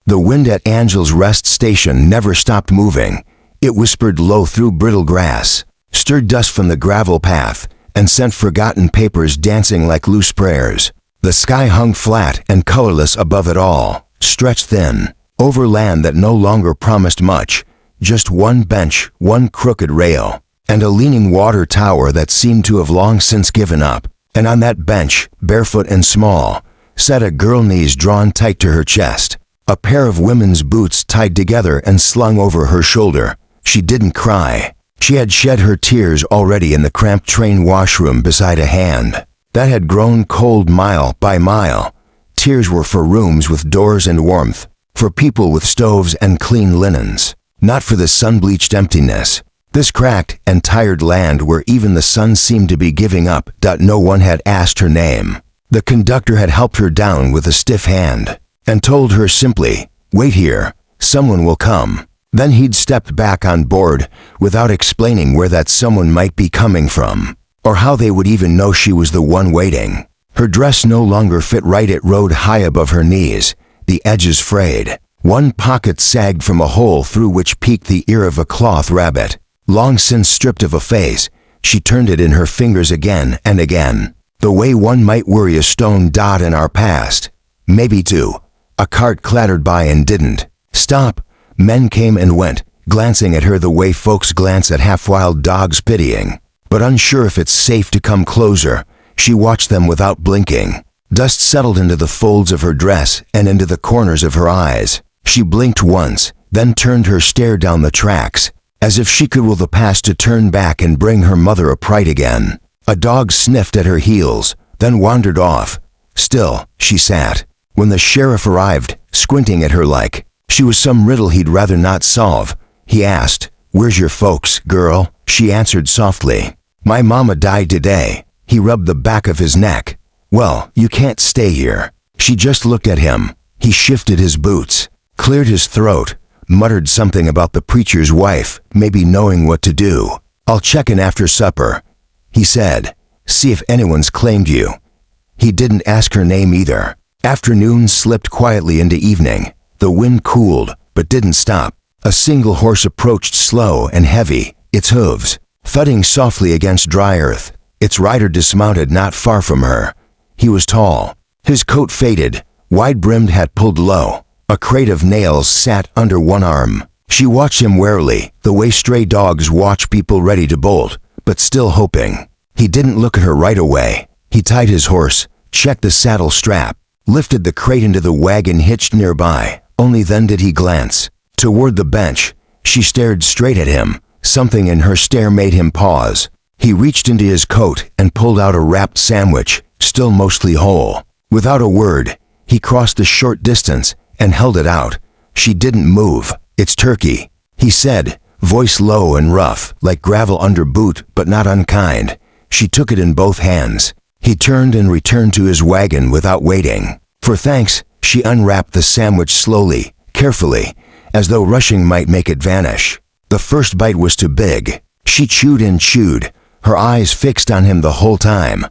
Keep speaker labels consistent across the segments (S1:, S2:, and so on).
S1: The wind at Angel's rest station never stopped moving. It whispered low through brittle grass, stirred dust from the gravel path, and sent forgotten papers dancing like loose prayers. The sky hung flat and colorless above it all, stretched thin, over land that no longer promised much, just one bench, one crooked rail, and a leaning water tower that seemed to have long since given up. And on that bench, barefoot and small, sat a girl, knees drawn tight to her chest, a pair of women's boots tied together and slung over her shoulder. She didn't cry. She had shed her tears already in the cramped train washroom beside a hand that had grown cold mile by mile. Tears were for rooms with doors and warmth, for people with stoves and clean linens, not for the sun-bleached emptiness. This cracked and tired land where even the sun seemed to be giving up. No one had asked her name. The conductor had helped her down with a stiff hand and told her simply, "Wait here, someone will come." Then he'd stepped back on board without explaining where that someone might be coming from, or how they would even know she was the one waiting. Her dress no longer fit right. It rode high above her knees, the edges frayed. One pocket sagged from a hole through which peeked the ear of a cloth rabbit. Long since stripped of a face, she turned it in her fingers again and again, the way one might worry a stone dot in our past. Maybe two. A cart clattered by and didn't stop. Men came and went, glancing at her the way folks glance at half-wild dogs, pitying. But unsure if it's safe to come closer, she watched them without blinking. Dust settled into the folds of her dress and into the corners of her eyes. She blinked once, then turned her stare down the tracks, as if she could will the past to turn back and bring her mother upright again. A dog sniffed at her heels, then wandered off. Still, she sat. When the sheriff arrived, squinting at her like she was some riddle he'd rather not solve, he asked, "Where's your folks, girl?" She answered softly, "My mama died today." He rubbed the back of his neck. "Well, you can't stay here." She just looked at him. He shifted his boots, cleared his throat, muttered something about the preacher's wife, maybe knowing what to do. "I'll check in after supper," he said. "See if anyone's claimed you." He didn't ask her name either. Afternoon slipped quietly into evening. The wind cooled, but didn't stop. A single horse approached, slow and heavy, its hooves thudding softly against dry earth. Its rider dismounted not far from her. He was tall. His coat faded, wide-brimmed hat pulled low. A crate of nails sat under one arm. She watched him warily, the way stray dogs watch people ready to bolt, but still hoping. He didn't look at her right away. He tied his horse, checked the saddle strap, lifted the crate into the wagon hitched nearby. Only then did he glance toward the bench. She stared straight at him. Something in her stare made him pause. He reached into his coat and pulled out a wrapped sandwich, still mostly whole. Without a word, he crossed the short distance and held it out. She didn't move. "It's turkey," he said, voice low and rough, like gravel under boot, but not unkind. She took it in both hands. He turned and returned to his wagon without waiting. For thanks, she unwrapped the sandwich slowly, carefully, as though rushing might make it vanish. The first bite was too big. She chewed and chewed, her eyes fixed on him the whole time.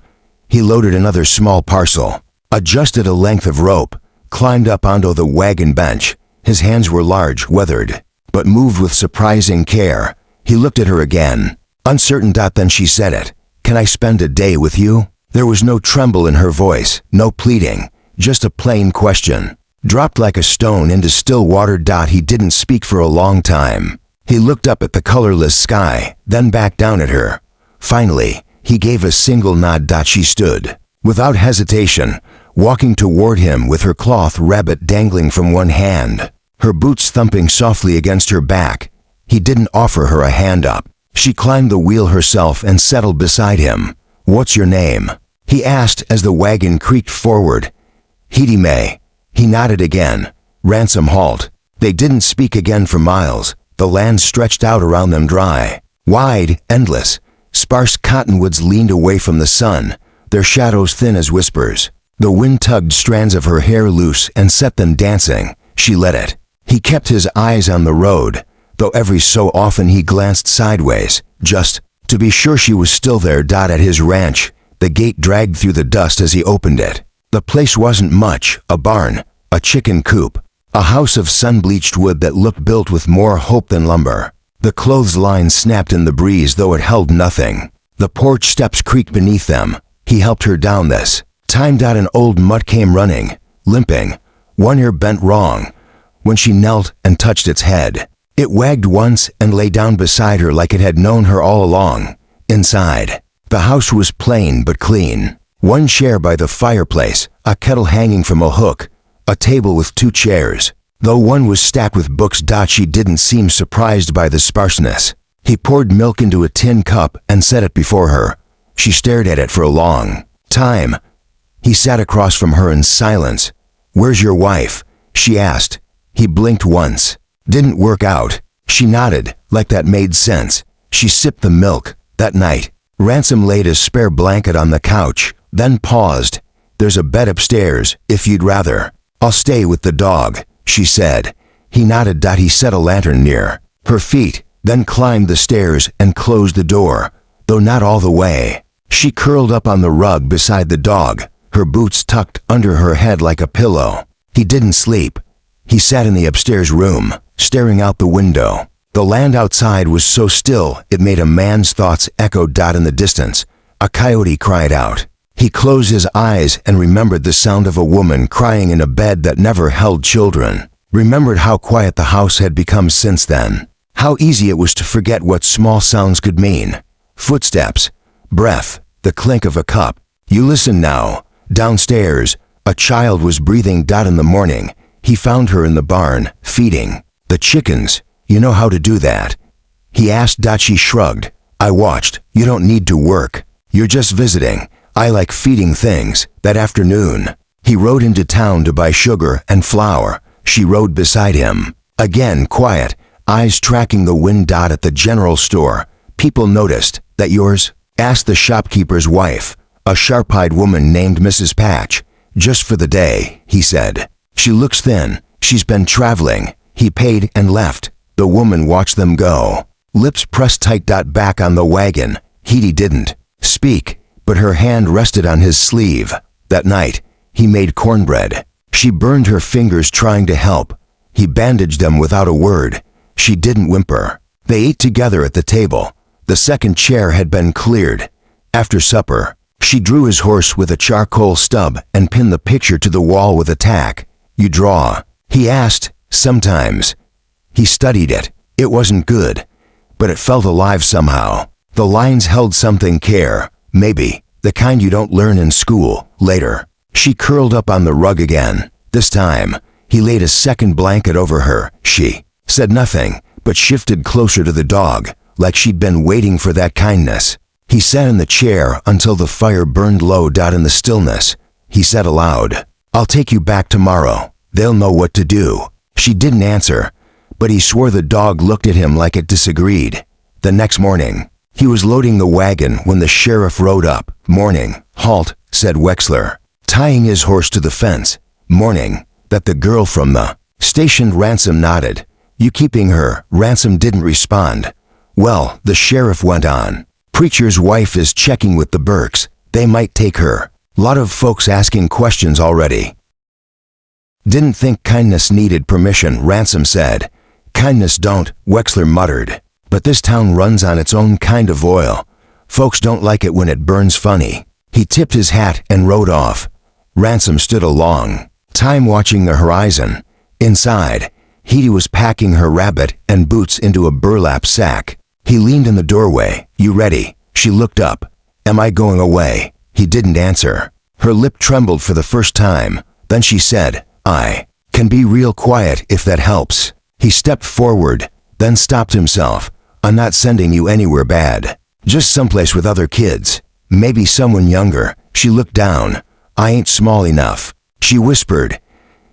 S1: He loaded another small parcel, adjusted a length of rope, climbed up onto the wagon bench. His hands were large, weathered, but moved with surprising care. He looked at her again, uncertain. Then she said it. "Can I spend a day with you?" There was no tremble in her voice, no pleading, just a plain question, dropped like a stone into still water. He didn't speak for a long time. He looked up at the colorless sky, then back down at her. Finally, he gave a single nod. She stood, without hesitation, walking toward him with her cloth rabbit dangling from one hand, her boots thumping softly against her back. He didn't offer her a hand up. She climbed the wheel herself and settled beside him. "What's your name?" he asked as the wagon creaked forward. "Heedy May." He nodded again. "Ransom halt." They didn't speak again for miles. The land stretched out around them, dry, wide, endless. Sparse cottonwoods leaned away from the sun, their shadows thin as whispers. The wind tugged strands of her hair loose and set them dancing. She let it. He kept his eyes on the road, though every so often he glanced sideways, just to be sure she was still there. At his ranch, the gate dragged through the dust as he opened it. The place wasn't much, a barn, a chicken coop, A house of sun-bleached wood that looked built with more hope than lumber. The clothesline snapped in the breeze, though it held nothing. The porch steps creaked beneath them. He helped her down this time. An old mutt came running, limping, one ear bent wrong. When she knelt and touched its head, it wagged once and lay down beside her like it had known her all along. Inside, the house was plain but clean. One chair by the fireplace, a kettle hanging from a hook, a table with 2 chairs. Though one was stacked with books, she didn't seem surprised by the sparseness. He poured milk into a tin cup and set it before her. She stared at it for a long time. He sat across from her in silence. "Where's your wife?" she asked. He blinked once. "Didn't work out." She nodded, like that made sense. She sipped the milk. That night, Ransom laid a spare blanket on the couch, then paused. "There's a bed upstairs, if you'd rather." "I'll stay with the dog," she said. He nodded. He set a lantern near her feet, then climbed the stairs and closed the door, though not all the way. She curled up on the rug beside the dog, her boots tucked under her head like a pillow. He didn't sleep. He sat in the upstairs room, staring out the window. The land outside was so still it made a man's thoughts echo. In the distance, a coyote cried out. He closed his eyes and remembered the sound of a woman crying in a bed that never held children. Remembered how quiet the house had become since then. How easy it was to forget what small sounds could mean. Footsteps, breath, the clink of a cup. You listen now. Downstairs, a child was breathing. In the morning, he found her in the barn, feeding the chickens. "You know how to do that?" he asked. She shrugged. "I watched. You don't need to work. You're just visiting. I like feeding things." That afternoon, he rode into town to buy sugar and flour. She rode beside him. Again quiet, eyes tracking the wind. At the general store, people noticed. "That yours?" asked the shopkeeper's wife, a sharp-eyed woman named Mrs. Patch. "Just for the day," he said. "She looks thin. She's been traveling." He paid and left. The woman watched them go, lips pressed tight. Back on the wagon, Edie didn't speak, but her hand rested on his sleeve. That night, he made cornbread. She burned her fingers trying to help. He bandaged them without a word. She didn't whimper. They ate together at the table. The second chair had been cleared. After supper, she drew his horse with a charcoal stub and pinned the picture to the wall with a tack. "You draw?" he asked. "Sometimes." He studied it. It wasn't good, but it felt alive somehow. The lines held something. Care, maybe, the kind you don't learn in school. Later, she curled up on the rug again. This time, he laid a second blanket over her. She said nothing, but shifted closer to the dog, like she'd been waiting for that kindness. He sat in the chair until the fire burned low. In the stillness, he said aloud, "I'll take you back tomorrow. They'll know what to do." She didn't answer, but he swore the dog looked at him like it disagreed. The next morning, he was loading the wagon when the sheriff rode up. "Morning." "Halt," said Wexler, tying his horse to the fence. "Morning." "That the girl from the station?" Ransom nodded. "You keeping her?" Ransom didn't respond. "Well," the sheriff went on, "Preacher's wife is checking with the Burks. They might take her. Lot of folks asking questions already." "Didn't think kindness needed permission," Ransom said. "Kindness don't," Wexler muttered. "But this town runs on its own kind of oil. Folks don't like it when it burns funny." He tipped his hat and rode off. Ransom stood a long time watching the horizon. Inside, Edie was packing her rabbit and boots into a burlap sack. He leaned in the doorway. "You ready?" She looked up. "Am I going away?" He didn't answer. Her lip trembled for the first time. Then she said, "I can be real quiet if that helps." He stepped forward, then stopped himself. "I'm not sending you anywhere bad. Just someplace with other kids. Maybe someone younger." She looked down. "I ain't small enough," she whispered.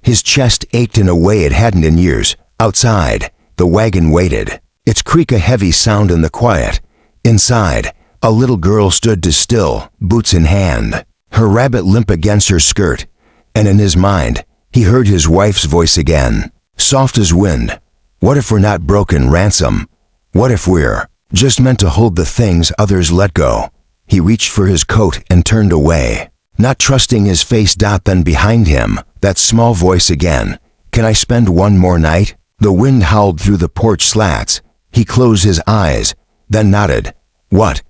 S1: His chest ached in a way it hadn't in years. Outside, the wagon waited. Its creak a heavy sound in the quiet. Inside, a little girl stood still, boots in hand, her rabbit limp against her skirt. And in his mind, he heard his wife's voice again, soft as wind. "What if we're not broken, Ransom? What if we're just meant to hold the things others let go?" He reached for his coat and turned away, not trusting his face. Then behind him, that small voice again. Can I spend one more night? The wind howled through the porch slats. He closed his eyes, then nodded. What?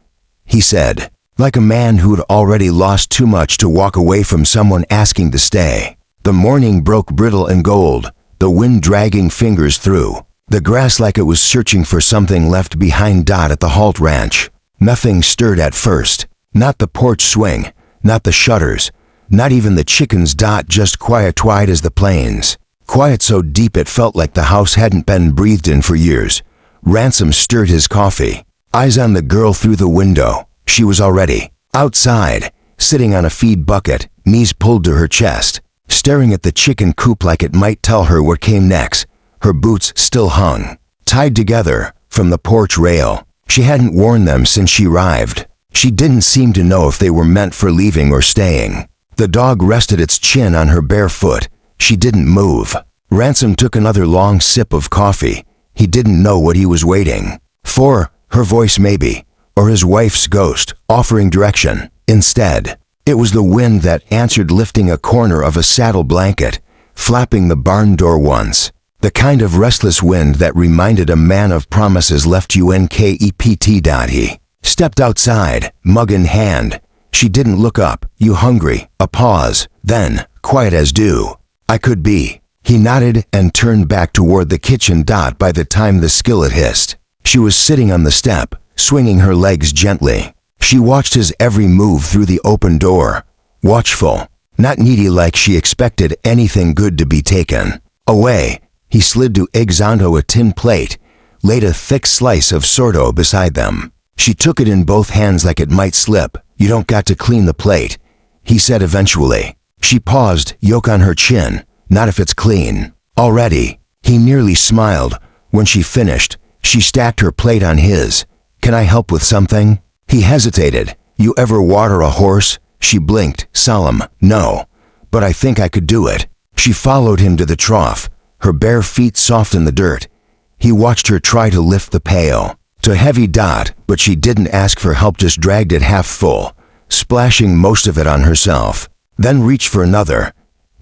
S1: He said, like a man who'd already lost too much to walk away from someone asking to stay. The morning broke brittle and gold, the wind dragging fingers through the grass like it was searching for something left behind. At the Halt Ranch, nothing stirred at first. Not the porch swing, not the shutters, not even the chickens. Just quiet as the plains. Quiet so deep it felt like the house hadn't been breathed in for years. Ransom stirred his coffee, eyes on the girl through the window. She was already outside, sitting on a feed bucket, knees pulled to her chest, staring at the chicken coop like it might tell her what came next. Her boots still hung, tied together, from the porch rail. She hadn't worn them since she arrived. She didn't seem to know if they were meant for leaving or staying. The dog rested its chin on her bare foot. She didn't move. Ransom took another long sip of coffee. He didn't know what he was waiting for, her voice maybe, or his wife's ghost, offering direction. Instead, it was the wind that answered, lifting a corner of a saddle blanket, flapping the barn door once. The kind of restless wind that reminded a man of promises left unkept. He stepped outside, mug in hand. She didn't look up. You hungry? A pause, then, quiet as dew. I could be. He nodded and turned back toward the kitchen. By the time the skillet hissed, she was sitting on the step, swinging her legs gently. She watched his every move through the open door, watchful, not needy like she expected anything good to be taken away. He slid 2 eggs onto a tin plate, laid a thick slice of sourdough beside them. She took it in both hands like it might slip. You don't got to clean the plate, he said eventually. She paused, yolk on her chin. Not if it's clean. Already. He nearly smiled. When she finished, she stacked her plate on his. Can I help with something? He hesitated. You ever water a horse? She blinked, solemn. No. But I think I could do it. She followed him to the trough, her bare feet soft in the dirt. He watched her try to lift the pail to heavy. But she didn't ask for help, just dragged it half full, splashing most of it on herself. Then reached for another.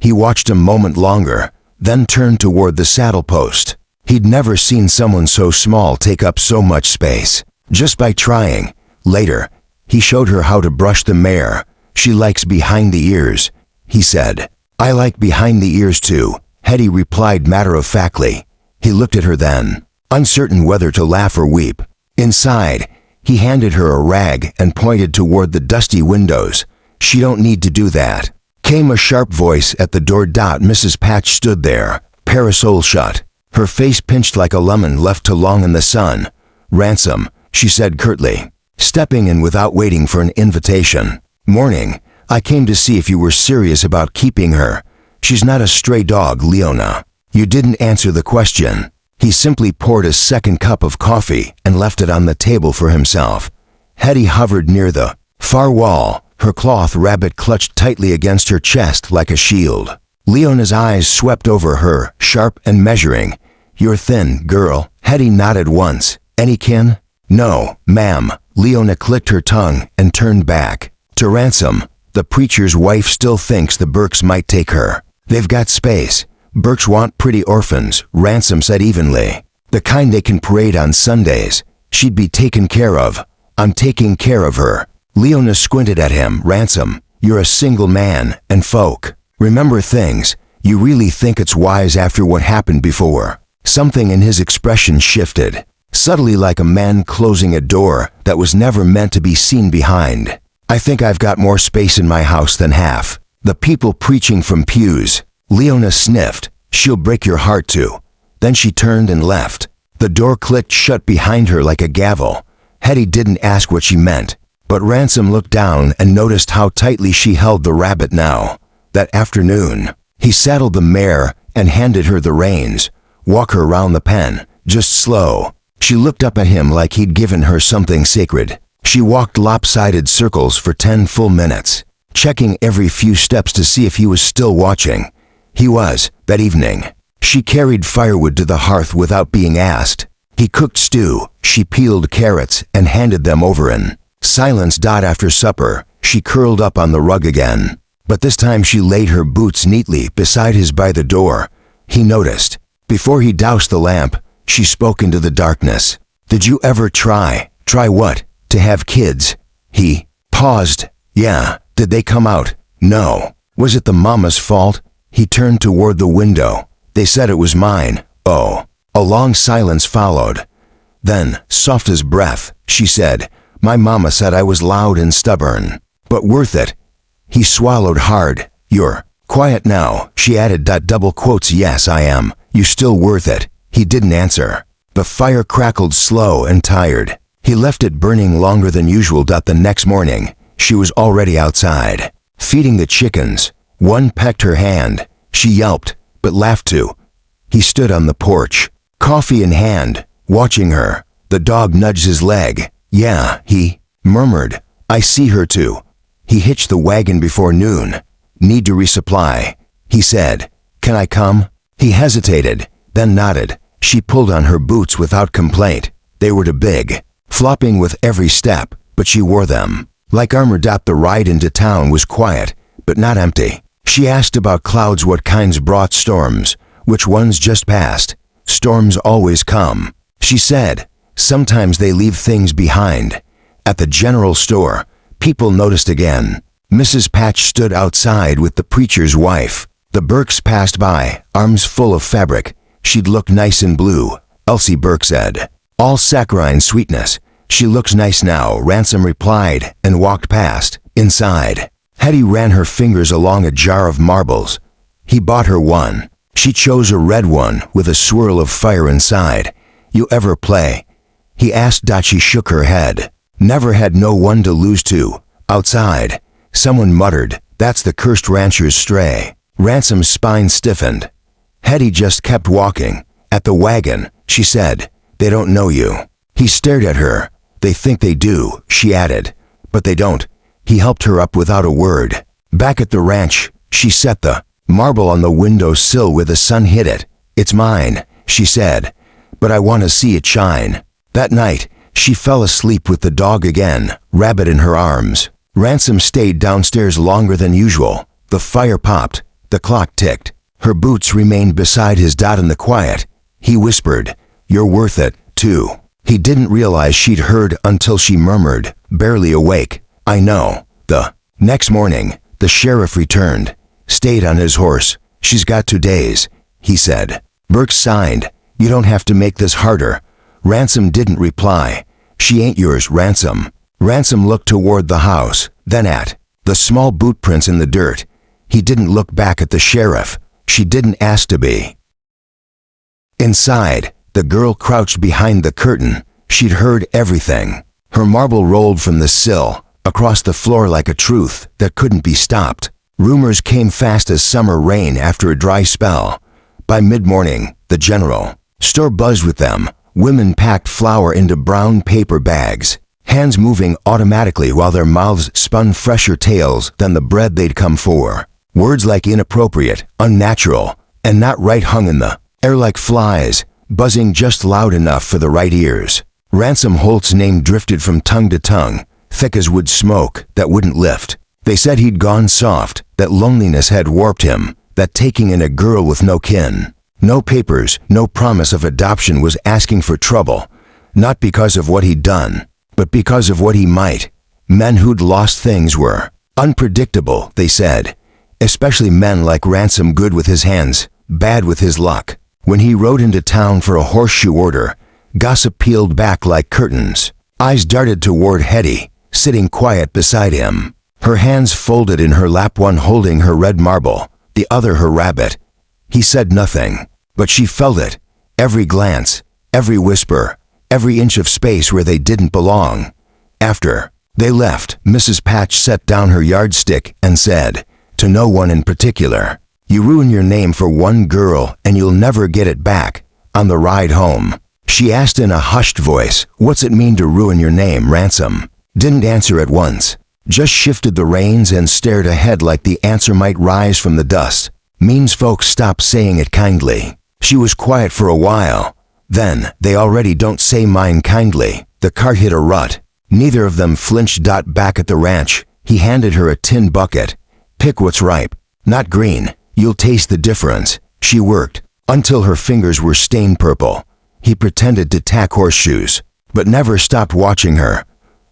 S1: He watched a moment longer, then turned toward the saddle post. He'd never seen someone so small take up so much space, just by trying. Later, he showed her how to brush the mare. She likes behind the ears, he said. I like behind the ears too, Hetty replied matter-of-factly. He looked at her then, uncertain whether to laugh or weep. Inside, he handed her a rag and pointed toward the dusty windows. She don't need to do that. Came a sharp voice at the door. Mrs. Patch stood there, parasol shut, her face pinched like a lemon left too long in the sun. Ransom, she said curtly, stepping in without waiting for an invitation. Morning. I came to see if you were serious about keeping her. She's not a stray dog, Leona. You didn't answer the question. He simply poured a second cup of coffee and left it on the table for himself. Hetty hovered near the far wall, her cloth rabbit clutched tightly against her chest like a shield. Leona's eyes swept over her, sharp and measuring. You're thin, girl. Hetty nodded once. Any kin? No, ma'am. Leona clicked her tongue and turned back. To Ransom, the preacher's wife still thinks the Burkes might take her. They've got space. Burkes want pretty orphans, Ransom said evenly. The kind they can parade on Sundays. She'd be taken care of. I'm taking care of her. Leona squinted at him. Ransom, you're a single man, and folk remember things. You really think it's wise after what happened before? Something in his expression shifted, subtly like a man closing a door that was never meant to be seen behind. I think I've got more space in my house than half the people preaching from pews. Leona sniffed. She'll break your heart too. Then she turned and left. The door clicked shut behind her like a gavel. Hetty didn't ask what she meant, but Ransom looked down and noticed how tightly she held the rabbit now. That afternoon, he saddled the mare and handed her the reins. Walk her around the pen, just slow. She looked up at him like he'd given her something sacred. She walked lopsided circles for 10 full minutes, checking every few steps to see if he was still watching. He was, that evening. She carried firewood to the hearth without being asked. He cooked stew. She peeled carrots and handed them over in silence. After supper, she curled up on the rug again. But this time she laid her boots neatly beside his by the door. he noticed. Before he doused the lamp, she spoke into the darkness. Did you ever try what? To have kids? He paused. Yeah. Did they come out? No. Was it the mama's fault? He turned toward the window. They said it was mine. Oh. A long silence followed. Then, soft as breath, she said, my mama said I was loud and stubborn. But worth it. He swallowed hard. You're quiet now, she added. Double quotes. Yes, I am. You still worth it. He didn't answer. The fire crackled slow and tired. He left it burning longer than usual. The next morning, she was already outside, feeding the chickens. One pecked her hand. She yelped, but laughed too. He stood on the porch, coffee in hand, watching her. The dog nudged his leg. Yeah, he murmured. I see her too. He hitched the wagon before noon. Need to resupply. He said, can I come? He hesitated, then nodded. She pulled on her boots without complaint. They were too big, flopping with every step, but she wore them like armor. The ride into town was quiet, but not empty. She asked about clouds, what kinds brought storms, which ones just passed. Storms always come, she said. Sometimes they leave things behind. At the general store, people noticed again. Mrs. Patch stood outside with the preacher's wife. The Burkes passed by, arms full of fabric. She'd look nice in blue, Elsie Burke said. All saccharine sweetness. She looks nice now, Ransom replied, and walked past. Inside, Hetty ran her fingers along a jar of marbles. He bought her one. She chose a red one with a swirl of fire inside. You ever play? He asked. She shook her head. Never. Had no one to lose to. Outside, someone muttered, that's the cursed rancher's stray. Ransom's spine stiffened. Hetty just kept walking. At the wagon, she said, they don't know you. He stared at her. They think they do, she added. But they don't. He helped her up without a word. Back at the ranch, she set the marble on the window sill where the sun hit it. It's mine, she said, but I want to see it shine. That night, she fell asleep with the dog again, Rabbit in her arms. Ransom stayed downstairs longer than usual. The fire popped. The clock ticked. Her boots remained beside his. In the quiet, he whispered, you're worth it, too. He didn't realize she'd heard until she murmured, barely awake, I know. The next morning, the sheriff returned, stayed on his horse. She's got 2 days, he said. Burke signed. You don't have to make this harder. Ransom didn't reply. She ain't yours, Ransom. Ransom looked toward the house, then at the small boot prints in the dirt. He didn't look back at the sheriff. She didn't ask to be. Inside, the girl crouched behind the curtain. She'd heard everything. Her marble rolled from the sill, across the floor like a truth that couldn't be stopped. Rumors came fast as summer rain after a dry spell. By mid-morning, the general store buzzed with them. Women packed flour into brown paper bags, hands moving automatically while their mouths spun fresher tales than the bread they'd come for. Words like inappropriate, unnatural, and not right hung in the air like flies, buzzing just loud enough for the right ears. Ransom Holt's name drifted from tongue to tongue, thick as wood smoke that wouldn't lift. They said he'd gone soft, that loneliness had warped him, that taking in a girl with no kin, no papers, no promise of adoption was asking for trouble, not because of what he'd done, but because of what he might. Men who'd lost things were unpredictable, they said, especially men like Ransom, good with his hands, bad with his luck. When he rode into town for a horseshoe order, gossip peeled back like curtains. Eyes darted toward Hetty, sitting quiet beside him. Her hands folded in her lap, one holding her red marble, the other her rabbit. He said nothing, but she felt it. Every glance, every whisper, every inch of space where they didn't belong. After they left, Mrs. Patch set down her yardstick and said, to no one in particular, you ruin your name for one girl and you'll never get it back. On the ride home, she asked in a hushed voice, what's it mean to ruin your name? Ransom didn't answer at once, just shifted the reins and stared ahead like the answer might rise from the dust. Means folks stop saying it kindly. She was quiet for a while. Then, they already don't say mine kindly. The cart hit a rut. Neither of them flinched. Back at the ranch, he handed her a tin bucket. Pick what's ripe, not green. You'll taste the difference. She worked, until her fingers were stained purple. He pretended to tack horseshoes, but never stopped watching her.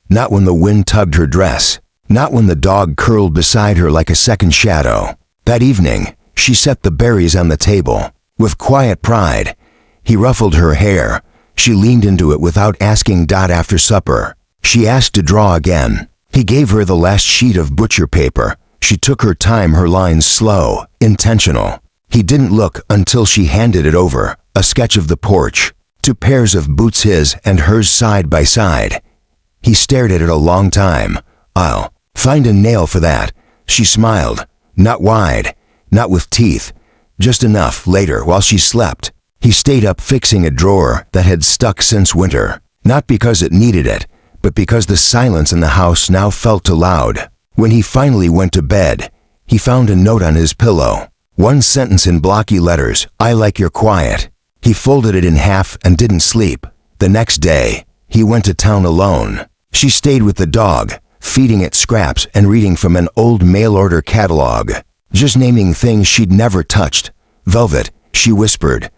S1: Not when the wind tugged her dress. Not when the dog curled beside her like a second shadow. That evening, she set the berries on the table. With quiet pride, he ruffled her hair. She leaned into it without asking. After supper, she asked to draw again. He gave her the last sheet of butcher paper. She took her time, her lines slow, intentional. He didn't look until she handed it over, a sketch of the porch, 2 pairs of boots, his and hers side by side. He stared at it a long time. "I'll find a nail for that," she smiled. Not wide, not with teeth, just enough. Later, while she slept, he stayed up fixing a drawer that had stuck since winter, not because it needed it, but because the silence in the house now felt too loud. When he finally went to bed, he found a note on his pillow. 1 sentence in blocky letters: "I like your quiet." He folded it in half and didn't sleep. The next day, he went to town alone. She stayed with the dog, feeding it scraps and reading from an old mail-order catalog, just naming things she'd never touched. "Velvet," she whispered.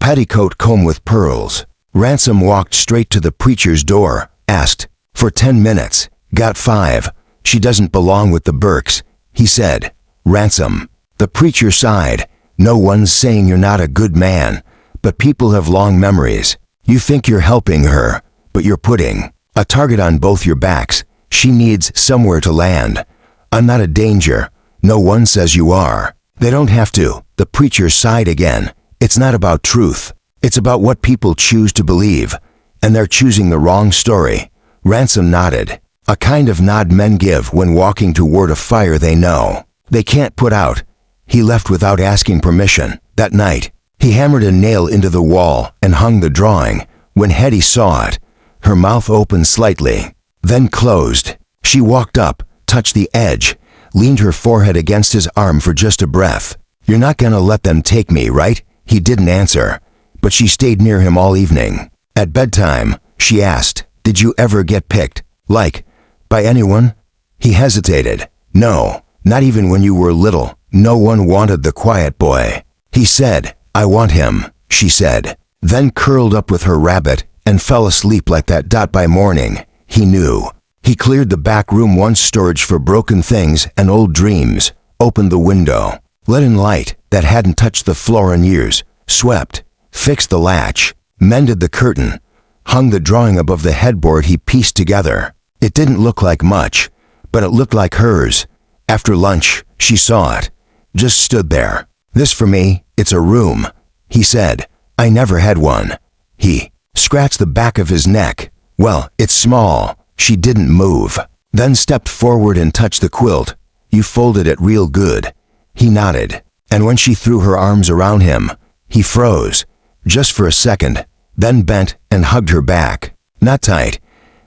S1: "Petticoat comb with pearls." Ransom walked straight to the preacher's door, asked, "For 10 minutes, got 5. She doesn't belong with the Burkes," he said. "Ransom." The preacher sighed. "No one's saying you're not a good man, but people have long memories. You think you're helping her, but you're putting a target on both your backs. She needs somewhere to land. I'm not a danger. No one says you are. They don't have to." The preacher sighed again. "It's not about truth. It's about what people choose to believe, and they're choosing the wrong story." Ransom nodded, a kind of nod men give when walking toward a fire they know they can't put out. He left without asking permission. That night, he hammered a nail into the wall and hung the drawing. When Hetty saw it, her mouth opened slightly, then closed. She walked up, touched the edge, leaned her forehead against his arm for just a breath. "You're not gonna let them take me, right?" He didn't answer, but she stayed near him all evening. At bedtime, she asked, "Did you ever get picked, like, by anyone?" He hesitated. "No, not even when you were little. No one wanted the quiet boy." He said, "I want him," she said, then curled up with her rabbit and fell asleep like that. By morning, he knew. He cleared the back room once, storage for broken things and old dreams, opened the window, let in light that hadn't touched the floor in years, swept, fixed the latch, mended the curtain, hung the drawing above the headboard he pieced together. It didn't look like much, but it looked like hers. After lunch, she saw it. Just stood there. "This for me, it's a room," he said. "I never had one." He scratched the back of his neck. "Well, it's small." She didn't move, then stepped forward and touched the quilt. "You folded it real good." He nodded, and when she threw her arms around him, he froze, just for a second, then bent and hugged her back. Not tight,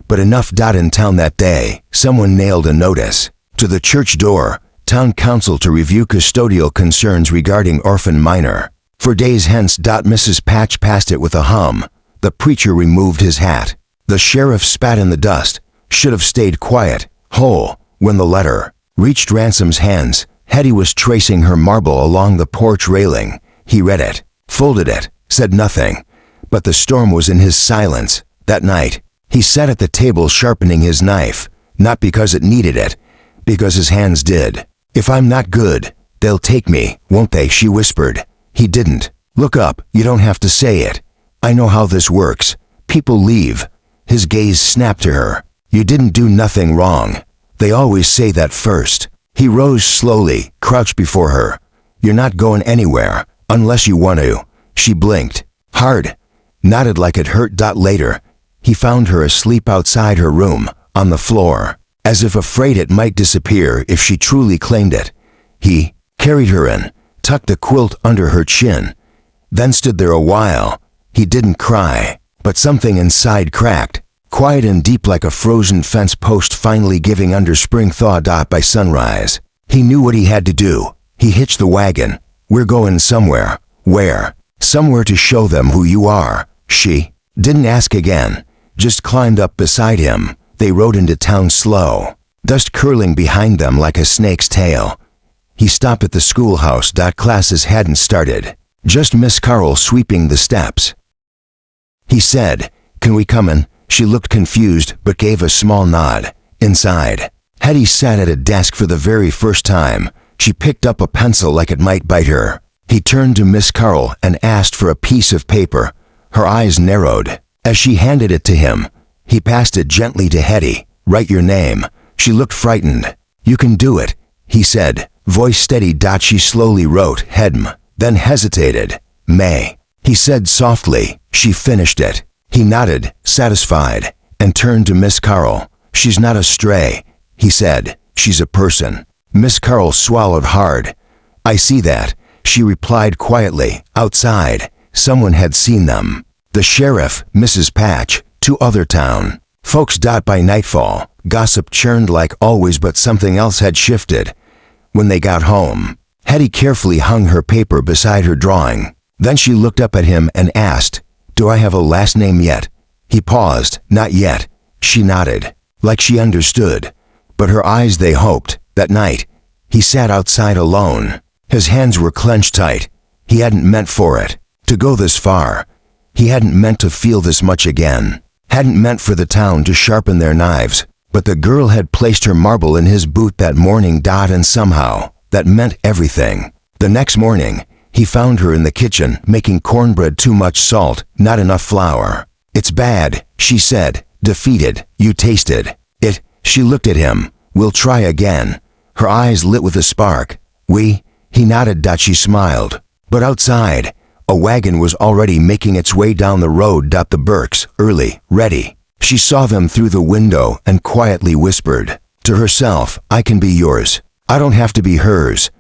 S1: but enough. In town that day, someone nailed a notice to the church door, "Town Council to review custodial concerns regarding orphan minor." For days hence. Mrs. Patch passed it with a hum. The preacher removed his hat. The sheriff spat in the dust. Should have stayed quiet, whole, when the letter reached Ransom's hands. Hetty was tracing her marble along the porch railing. He read it, folded it, said nothing. But the storm was in his silence. That night, he sat at the table sharpening his knife, not because it needed it, because his hands did. "If I'm not good, they'll take me, won't they?" she whispered. He didn't. "Look up, you don't have to say it. I know how this works. People leave." His gaze snapped to her. "You didn't do nothing wrong. They always say that first." He rose slowly, crouched before her. "You're not going anywhere, unless you want to." She blinked, hard, nodded like it hurt. Later, he found her asleep outside her room, on the floor, as if afraid it might disappear if she truly claimed it. He carried her in, tucked the quilt under her chin, then stood there a while. He didn't cry, but something inside cracked, quiet and deep like a frozen fence post finally giving under spring thaw. By sunrise, he knew what he had to do. He hitched the wagon. "We're going somewhere." "Where?" "Somewhere to show them who you are." She didn't ask again, just climbed up beside him. They rode into town slow, dust curling behind them like a snake's tail. He stopped at the schoolhouse. Classes hadn't started. just Miss Carl sweeping the steps. He said, "Can we come in?" She looked confused but gave a small nod. Inside, Hetty sat at a desk for the very first time. She picked up a pencil like it might bite her. He turned to Miss Carl and asked for a piece of paper. Her eyes narrowed. As she handed it to him, he passed it gently to Hetty. "Write your name." She looked frightened. "You can do it," he said, voice steady. She slowly wrote Hedm, then hesitated. "May," he said softly. She finished it. He nodded, satisfied, and turned to Miss Carl. "She's not a stray," he said. "She's a person." Miss Carl swallowed hard. "I see that," she replied quietly. Outside, someone had seen them. The sheriff, Mrs. Patch, to other town. Folks. By nightfall, gossip churned like always, but something else had shifted. When they got home, Hetty carefully hung her paper beside her drawing. Then she looked up at him and asked, "Do I have a last name yet?" He paused. "Not yet." She nodded, like she understood. But her eyes, they hoped. That night, he sat outside alone. His hands were clenched tight. He hadn't meant for it to go this far. He hadn't meant to feel this much again. Hadn't meant for the town to sharpen their knives. But the girl had placed her marble in his boot that morning. And somehow, that meant everything. The next morning, he found her in the kitchen, making cornbread. Too much salt, not enough flour. "It's bad," she said, defeated. "You tasted it." She looked at him. "We'll try again." Her eyes lit with a spark. He nodded. She smiled. But outside, a wagon was already making its way down the road. The Burkes, early, ready. She saw them through the window and quietly whispered to herself, "I can be yours. I don't have to be hers."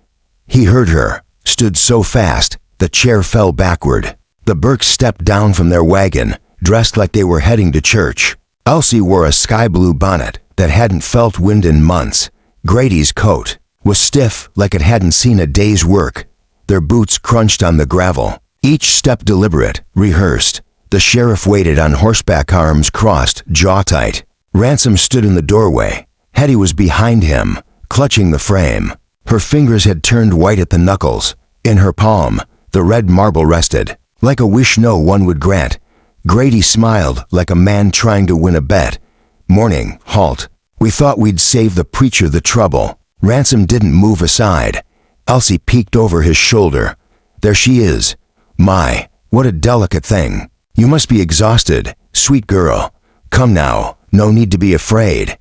S1: He heard her, stood so fast, the chair fell backward. The Burkes stepped down from their wagon, dressed like they were heading to church. Elsie wore a sky blue bonnet that hadn't felt wind in months. Grady's coat was stiff, like it hadn't seen a day's work. Their boots crunched on the gravel, each step deliberate, rehearsed. The sheriff waited on horseback, arms crossed, jaw tight. Ransom stood in the doorway. Hetty was behind him, clutching the frame. Her fingers had turned white at the knuckles. In her palm, the red marble rested, like a wish no one would grant. Grady smiled like a man trying to win a bet. "Morning, halt. We thought we'd save the preacher the trouble." Ransom didn't move aside. Elsie peeked over his shoulder. "There she is. My, what a delicate thing. You must be exhausted, sweet girl. Come now, no need to be afraid."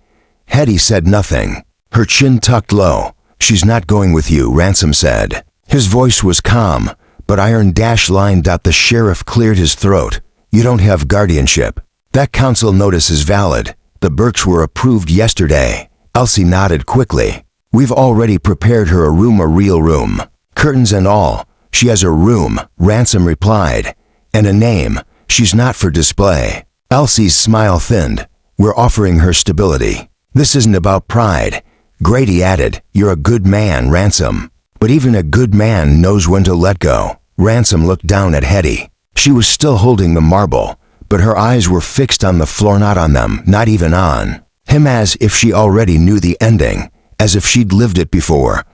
S1: Hetty said nothing, her chin tucked low. "She's not going with you," Ransom said. His voice was calm, but iron. Line. The sheriff cleared his throat. "You don't have guardianship. That council notice is valid. The Burkes were approved yesterday." Elsie nodded quickly. "We've already prepared her a room, a real room. Curtains and all. She has a room," Ransom replied. "And a name. She's not for display." Elsie's smile thinned. "We're offering her stability. This isn't about pride." Grady added, "You're a good man, Ransom. But even a good man knows when to let go." Ransom looked down at Hetty. She was still holding the marble, but her eyes were fixed on the floor, not on them, not even on him, as if she already knew the ending, as if she'd lived it before.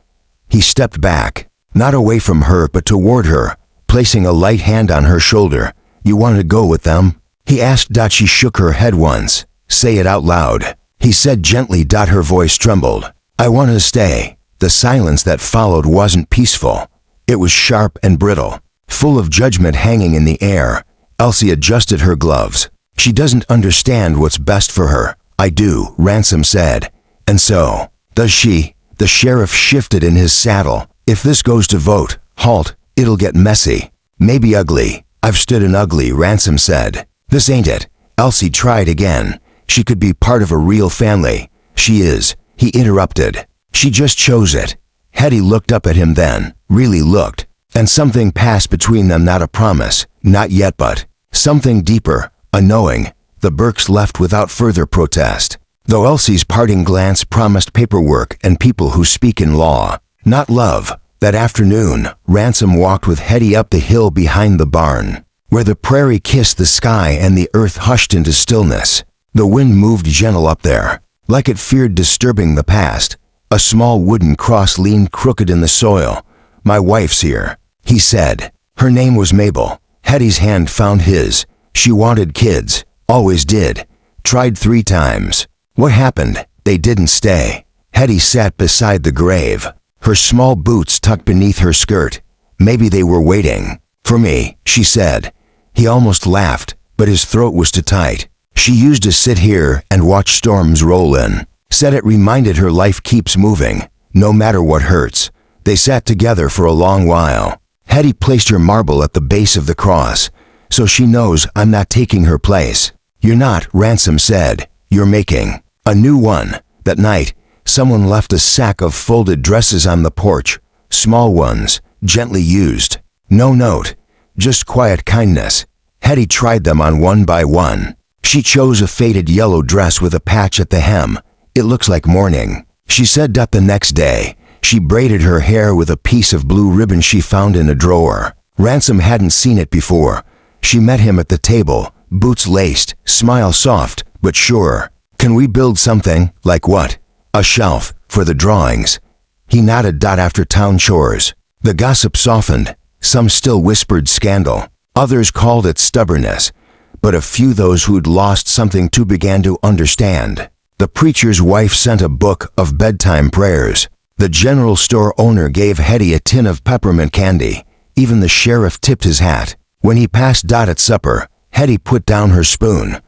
S1: He stepped back, not away from her but toward her, placing a light hand on her shoulder. "You want to go with them?" he asked. She shook her head once. "Say it out loud," he said gently. Her voice trembled. "I want to stay." The silence that followed wasn't peaceful. It was sharp and brittle, full of judgment hanging in the air. Elsie adjusted her gloves. "She doesn't understand what's best for her." "I do," Ransom said. "And so, does she?" The sheriff shifted in his saddle. "If this goes to vote, halt, it'll get messy. Maybe ugly." "I've stood in ugly," Ransom said. "This ain't it." Elsie tried again. "She could be part of a real family." "She is," he interrupted. "She just chose it." Hetty looked up at him then, really looked, and something passed between them. Not a promise, not yet, but something deeper, a knowing. The Burkes left without further protest, though Elsie's parting glance promised paperwork and people who speak in law, not love. That afternoon, Ransom walked with Hetty up the hill behind the barn, where the prairie kissed the sky and the earth hushed into stillness. The wind moved gentle up there, like it feared disturbing the past. A small wooden cross leaned crooked in the soil. "My wife's here," he said. Her name was Mabel. Hetty's hand found his. She wanted kids. Always did. Tried 3 times. What happened? They didn't stay. Hetty sat beside the grave, her small boots tucked beneath her skirt. Maybe they were waiting. For me, she said. He almost laughed, but his throat was too tight. She used to sit here and watch storms roll in. Said it reminded her life keeps moving, no matter what hurts. They sat together for a long while. Hetty placed her marble at the base of the cross, so she knows I'm not taking her place. You're not, Ransom said. You're making a new one. That night, someone left a sack of folded dresses on the porch. Small ones, gently used. No note, just quiet kindness. Hetty tried them on one by one. She chose a faded yellow dress with a patch at the hem. It looks like mourning. She said that the next day, she braided her hair with a piece of blue ribbon she found in a drawer. Ransom hadn't seen it before. She met him at the table, boots laced, smile soft, but sure. Can we build something? Like what? A shelf, for the drawings. He nodded. After town chores. The gossip softened. Some still whispered scandal. Others called it stubbornness. But a few those who'd lost something too began to understand. The preacher's wife sent a book of bedtime prayers. The general store owner gave Hetty a tin of peppermint candy. Even the sheriff tipped his hat. When he passed at supper, Hetty put down her spoon.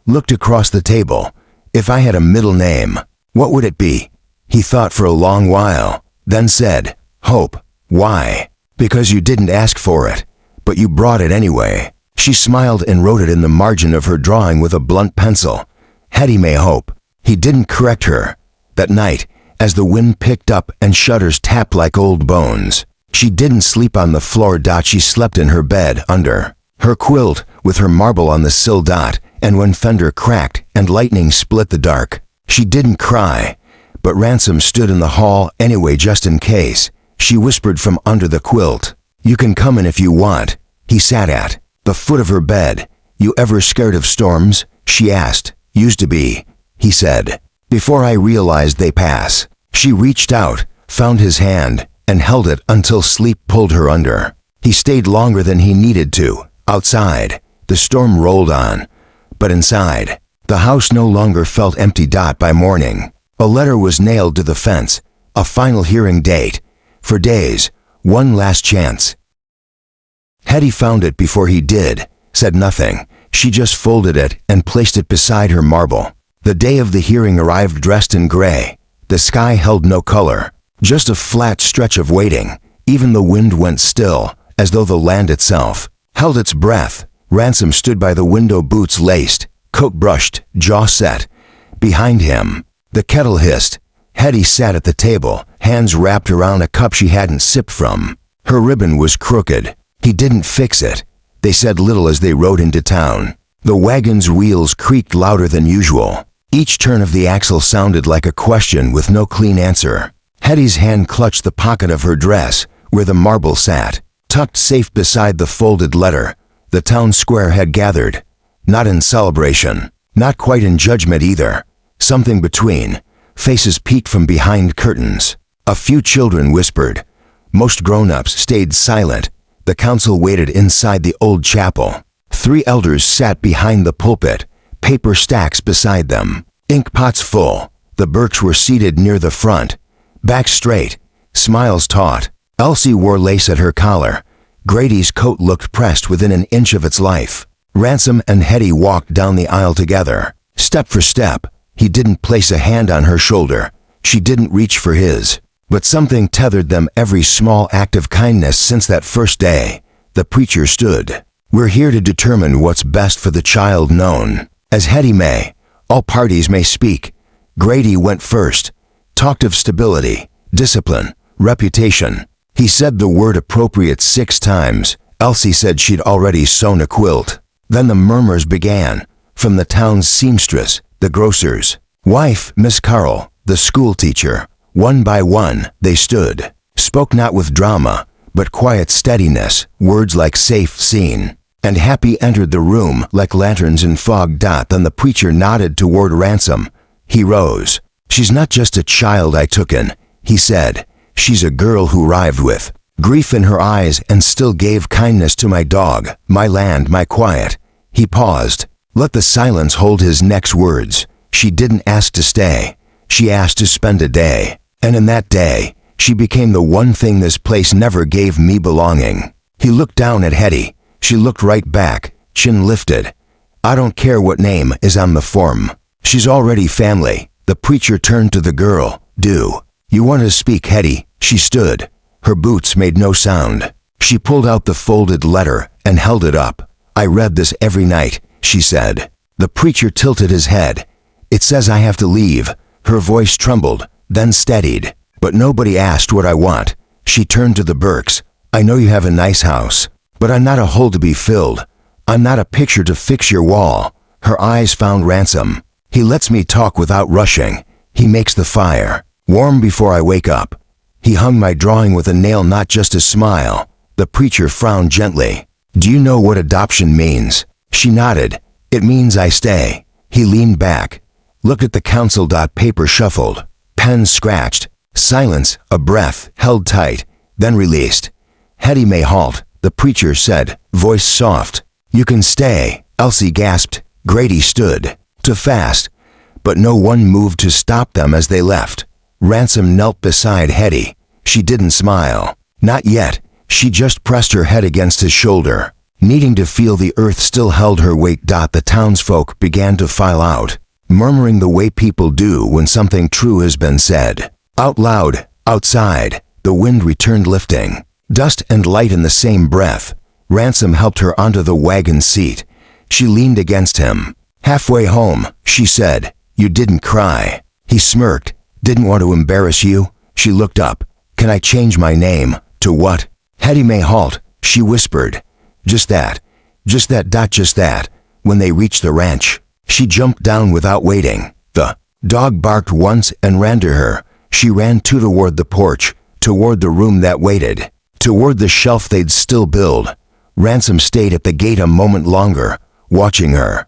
S1: Looked across the table. If I had a middle name, what would it be? He thought for a long while, then said, Hope. Why? Because you didn't ask for it, but you brought it anyway. She smiled and wrote it in the margin of her drawing with a blunt pencil. Hetty may hope. He didn't correct her. That night, as the wind picked up and shutters tapped like old bones, she didn't sleep on the floor. She slept in her bed under her quilt with her marble on the sill. And when thunder cracked and lightning split the dark, she didn't cry. But Ransom stood in the hall anyway just in case. She whispered from under the quilt, You can come in if you want. He sat at the foot of her bed. You ever scared of storms? She asked. Used to be, he said. Before I realized they pass. She reached out, found his hand, and held it until sleep pulled her under. He stayed longer than he needed to. Outside, the storm rolled on. But inside, the house no longer felt empty. By morning, a letter was nailed to the fence. A final hearing date. For days, one last chance. Hetty found it before he did, said nothing. She just folded it and placed it beside her marble. The day of the hearing arrived dressed in gray. The sky held no color, just a flat stretch of waiting. Even the wind went still, as though the land itself held its breath. Ransom stood by the window, boots laced, coat brushed, jaw set. Behind him, the kettle hissed. Hetty sat at the table, hands wrapped around a cup she hadn't sipped from. Her ribbon was crooked. He didn't fix it. They said little as they rode into town. The wagon's wheels creaked louder than usual. Each turn of the axle sounded like a question with no clean answer. Hetty's hand clutched the pocket of her dress, where the marble sat, tucked safe beside the folded letter. The town square had gathered. Not in celebration, not quite in judgment either. Something between. Faces peeked from behind curtains. A few children whispered. Most grown-ups stayed silent. The council waited inside the old chapel. 3 elders sat behind the pulpit, paper stacks beside them, ink pots full. The Burks were seated near the front, back straight, smiles taut. Elsie wore lace at her collar. Grady's coat looked pressed within an inch of its life. Ransom and Hetty walked down the aisle together, step for step. He didn't place a hand on her shoulder. She didn't reach for his. But something tethered them, every small act of kindness since that first day. The preacher stood. We're here to determine what's best for the child known as Hetty may. All parties may speak. Grady went first. Talked of stability, discipline, reputation. He said the word appropriate 6 times. Elsie said she'd already sewn a quilt. Then the murmurs began. From the town's seamstress, the grocer's wife, Miss Carl, the school teacher. One by one, they stood. Spoke not with drama, but quiet steadiness. Words like safe, seen, and happy entered the room like lanterns in fog. Then the preacher nodded toward Ransom. He rose. She's not just a child I took in, he said. She's a girl who arrived with grief in her eyes, and still gave kindness to my dog, my land, my quiet. He paused. Let the silence hold his next words. She didn't ask to stay. She asked to spend a day. And in that day, she became the one thing this place never gave me: belonging. He looked down at Hetty. She looked right back, chin lifted. I don't care what name is on the form. She's already family. The preacher turned to the girl. Do you want to speak, Hetty? She stood. Her boots made no sound. She pulled out the folded letter and held it up. I read this every night, she said. The preacher tilted his head. It says I have to leave. Her voice trembled, then steadied. But nobody asked what I want. She turned to the Burkes. I know you have a nice house, but I'm not a hole to be filled. I'm not a picture to fix your wall. Her eyes found Ransom. He lets me talk without rushing. He makes the fire warm before I wake up. He hung my drawing with a nail, not just a smile. The preacher frowned gently. Do you know what adoption means? She nodded. It means I stay. He leaned back, looked at the council. Paper shuffled, pen scratched. Silence, a breath, held tight, then released. Hetty may halt, the preacher said, voice soft. You can stay, Elsie gasped. Grady stood. Too fast. But no one moved to stop them as they left. Ransom knelt beside Hetty. She didn't smile. Not yet. She just pressed her head against his shoulder, needing to feel the earth still held her weight. The townsfolk began to file out, murmuring the way people do when something true has been said. Out loud, outside, the wind returned, lifting dust and light in the same breath. Ransom helped her onto the wagon seat. She leaned against him. Halfway home, she said, you didn't cry. He smirked. Didn't want to embarrass you. She looked up. Can I change my name? To what? Hetty may halt, she whispered. Just that. Just that. When they reached the ranch, she jumped down without waiting. The dog barked once and ran to her. She ran toward the porch, toward the room that waited, toward the shelf they'd still build. Ransom stayed at the gate a moment longer, watching her.